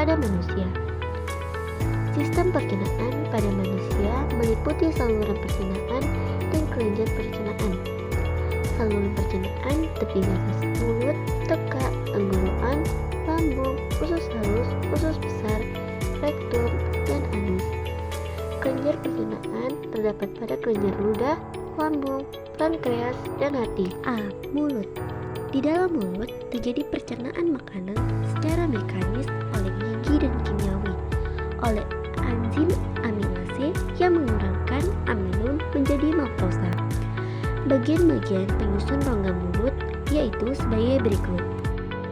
pada manusia. Sistem pencernaan pada manusia meliputi saluran pencernaan dan kelenjar pencernaan. Saluran pencernaan terdiri atas mulut, tekak, tenggorokan, lambung, usus halus, usus besar, rektum, dan anus. Kelenjar pencernaan terdapat pada kelenjar ludah, lambung, pankreas, dan hati. A. Mulut. Di dalam mulut terjadi pencernaan makanan secara mekanis oleh gigi dan kimiawi oleh enzim amilase yang mengurangkan amilum menjadi maltosa. Bagian-bagian penyusun rongga mulut yaitu sebagai berikut.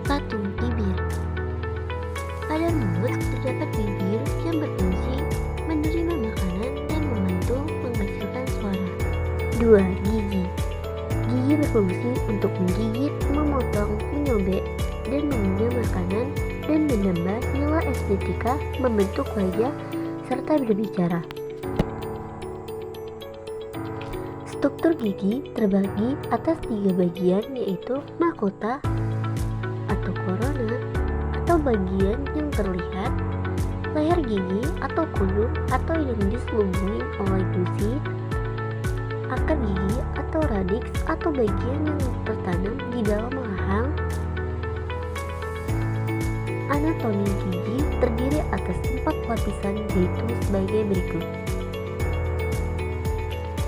1. Bibir. Pada mulut terdapat bibir yang berfungsi menerima makanan dan membantu menghasilkan suara. 2. Gigi. Gigi berfungsi untuk menggigit, memotong, menyobek, dan mengunyah makanan dan menambah nilai estetika, membentuk wajah, serta berbicara. Struktur gigi terbagi atas 3 bagian yaitu mahkota atau korona atau bagian yang terlihat, leher gigi atau kunum atau yang diselubungi oleh gusi, akar gigi atau radix atau bagian yang tertanam di dalam rahang. Anatomi gigi terdiri atas 4 lapisan yaitu sebagai berikut.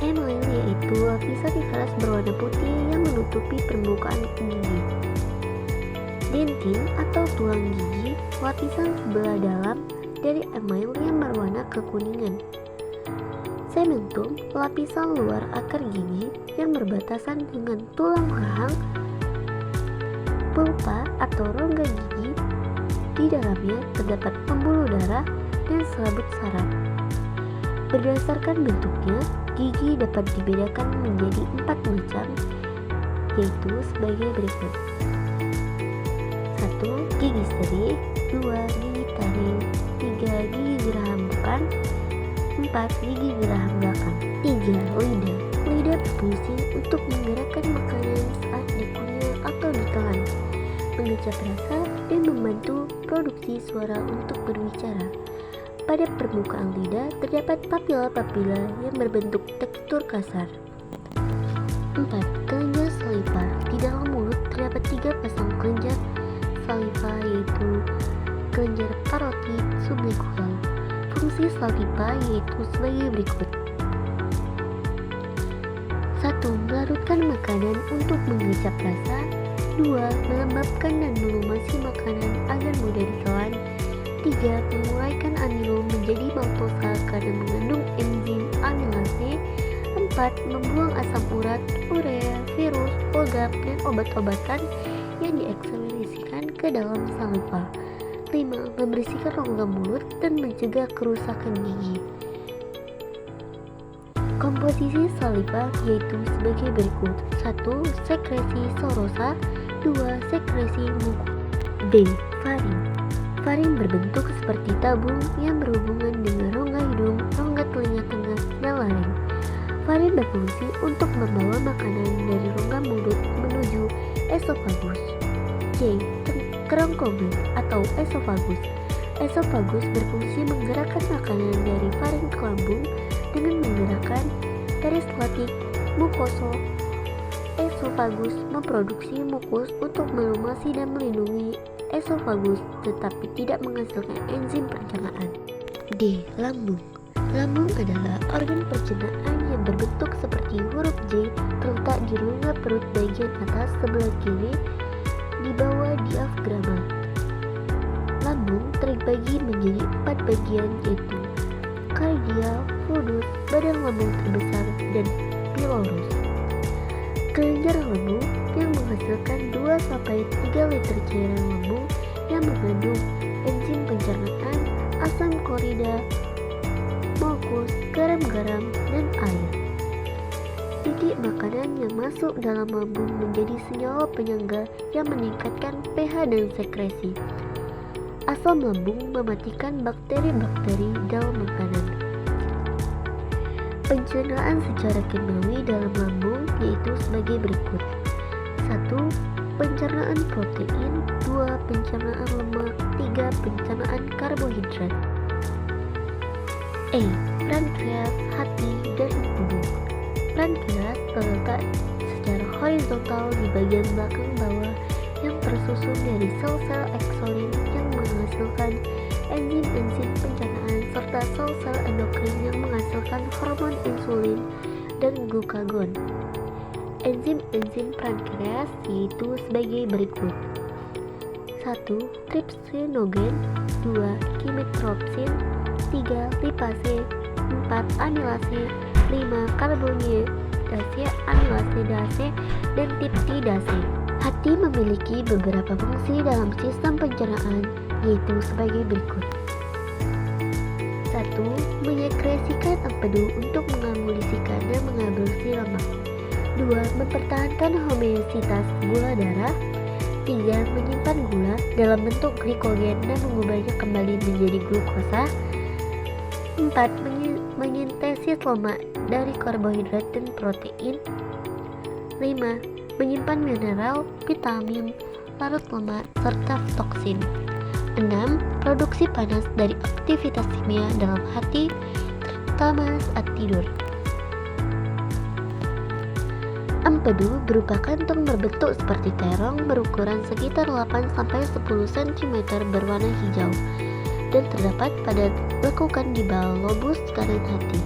Email yaitu lapisan keras berwarna putih yang menutupi permukaan gigi. Dentin atau tulang gigi lapisan sebelah dalam dari email yang berwarna kekuningan. Cementum lapisan luar akar gigi yang berbatasan dengan tulang rahang. Pulpa atau rongga gigi, di dalamnya terdapat pembuluh darah dan selaput saraf. Berdasarkan bentuknya, gigi dapat dibedakan menjadi 4 macam, yaitu sebagai berikut. 1. Gigi seri, 2. Gigi taring, 3. Gigi geraham depan, 4. Gigi geraham belakang. 3. Lidah. Lidah berfungsi untuk menggerakkan makanan saat dikunyah atau ditelan, mengecap rasa, dan membantu produksi suara untuk berbicara. Pada permukaan lidah terdapat papila-papila yang berbentuk tekstur kasar. 4. Kelenjar saliva. Di dalam mulut terdapat 3 pasang kelenjar saliva yaitu kelenjar parotid sublingual. Fungsi saliva yaitu sebagai berikut. 1. Melarutkan makanan untuk mengecap rasa. 2. Melembabkan dan melumasi makanan agar mudah ditelan. 3. Menguraikan amilum menjadi maltosa karena mengandung enzim amilase. 4. Membuang asam urat, urea, virus, logam, dan obat-obatan yang diekskresikan ke dalam saliva. 5. Membersihkan rongga mulut dan mencegah kerusakan gigi. Komposisi saliva yaitu sebagai berikut. 1. Sekresi serosa. 2. Sekresi mukus. B. Faring. Faring berbentuk seperti tabung yang berhubungan dengan rongga hidung, rongga telinga tengah, dan laring. Faring berfungsi untuk membawa makanan dari rongga mulut menuju esofagus. J. Kerongkongan atau esofagus. Esofagus berfungsi menggerakkan makanan dari faring ke lambung dengan menggerakkan peristaltik mukoso. Esofagus memproduksi mukus untuk melumasi dan melindungi esofagus tetapi tidak menghasilkan enzim pencernaan. D. Lambung. Lambung adalah organ pencernaan yang berbentuk seperti huruf J terletak di rongga perut bagian atas sebelah kiri di bawah diafragma. Lambung terbagi menjadi 4 bagian yaitu kardial, fudus, badan lambung terbesar, dan pilorus. Kelenjar lambung yang menghasilkan 2-3 liter cairan lambung yang mengandung enzim pencernaan, asam klorida, mukus, garam-garam, dan air. Titik makanan yang masuk dalam lambung menjadi senyawa penyangga yang meningkatkan pH dan sekresi. Asam lambung mematikan bakteri-bakteri dalam makanan. Pencernaan secara kimiawi dalam lambung yaitu sebagai berikut. 1. Pencernaan protein. 2. 2. Pencernaan lemak, 3. Pencernaan karbohidrat. E. Pankreas, hati, dan empedu. Pankreas terletak secara horizontal di bagian belakang bawah yang tersusun dari sel-sel eksolin yang menghasilkan enzim-enzim pencernaan serta sel-sel endokrin yang menghasilkan hormon insulin dan glukagon. Enzim-enzim pankreas yaitu sebagai berikut: 1. Trypsinogen, 2. kimetropsin, 3. lipase, 4. amilase, 5. karbonidase, amilasidase, dan peptidase. Hati memiliki beberapa fungsi dalam sistem pencernaan, yaitu sebagai berikut: 1. Menyekresikan empedu untuk mengamuliskan dan mengabrasi lemak. 2. Mempertahankan homeostasis gula darah. 3. Menyimpan gula dalam bentuk glikogen dan mengubahnya kembali menjadi glukosa. 4. Menyintesis lemak dari karbohidrat dan protein. 5. Menyimpan mineral, vitamin, larut lemak, serta toksin. 6. Produksi panas dari aktivitas kimia dalam hati, terutama saat tidur. Empedu berupa kantong berbentuk seperti terong berukuran sekitar 8-10 cm berwarna hijau dan terdapat pada lekukan di bawah lobus kanan hati.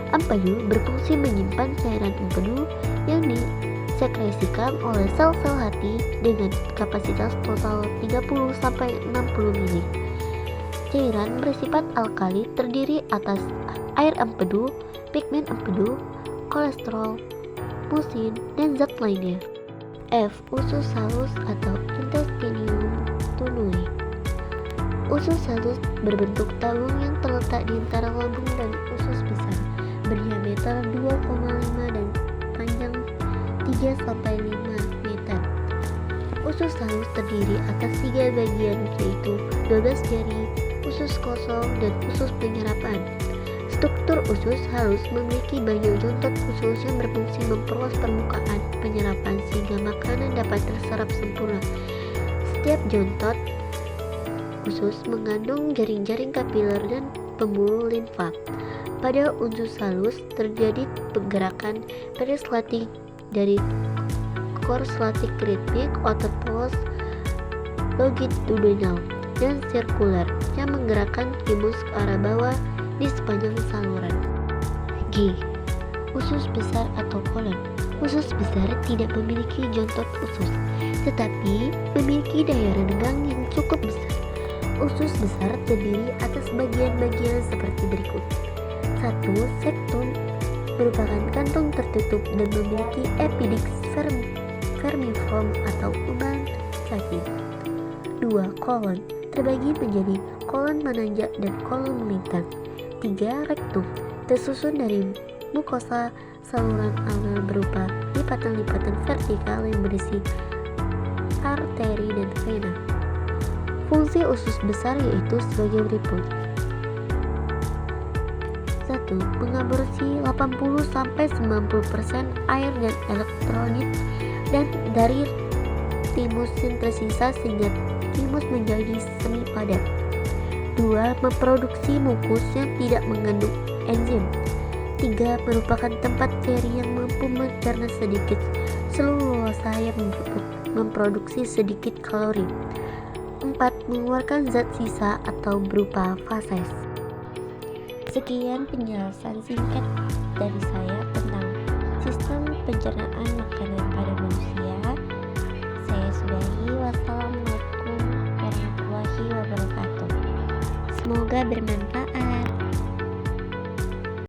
Empedu berfungsi menyimpan cairan empedu yang disekresikan oleh sel-sel hati dengan kapasitas total 30-60 ml. Cairan bersifat alkali terdiri atas air empedu, pigmen empedu, kolesterol, musin, dan zat lainnya. F. Usus halus atau intestinium tunui. Usus halus berbentuk tabung yang terletak di antara lambung dan usus besar, berdiameter 2,5 dan panjang 3-5 meter. Usus halus terdiri atas 3 bagian, yaitu 12 jari, usus kosong, dan usus penyerapan. Struktur usus halus memiliki banyak jontot usus yang berfungsi memperluas permukaan penyerapan sehingga makanan dapat terserap sempurna. Setiap jontot usus mengandung jaring-jaring kapiler dan pembuluh limfa. Pada usus halus terjadi pergerakan perislatik dari korslatik ritmik, otot polos longitudinal, dan sirkuler yang menggerakkan thymus ke arah bawah di sepanjang saluran. G. Usus besar atau kolon. Usus besar tidak memiliki jontot usus, tetapi memiliki daya renggang yang cukup besar. Usus besar terdiri atas bagian-bagian seperti berikut: 1. Septum merupakan kantong tertutup dan memiliki epidiks vermiform atau uban cacing. 2. Kolon terbagi menjadi kolon menanjak dan kolon melintang. 3. Rektum tersusun dari mukosa saluran anal berupa lipatan-lipatan vertikal yang berisi arteri dan vena. Fungsi usus besar yaitu sebagai berikut: 1. Mengabrasi 80-90% air dan elektrolit dan dari thymus yang tersisa sehingga thymus menjadi semi padat. 2. Memproduksi mukus yang tidak mengandung enzim. 3. Merupakan tempat ceri yang mampu mencerna sedikit selulosa yang memproduksi sedikit kalori. 4. Mengeluarkan zat sisa atau berupa fases. Sekian penjelasan singkat dari saya tentang sistem pencernaan makanan pada manusia. Saya sudahi. Wassalamualaikum warahmatullahi wabarakatuh. Semoga bermanfaat.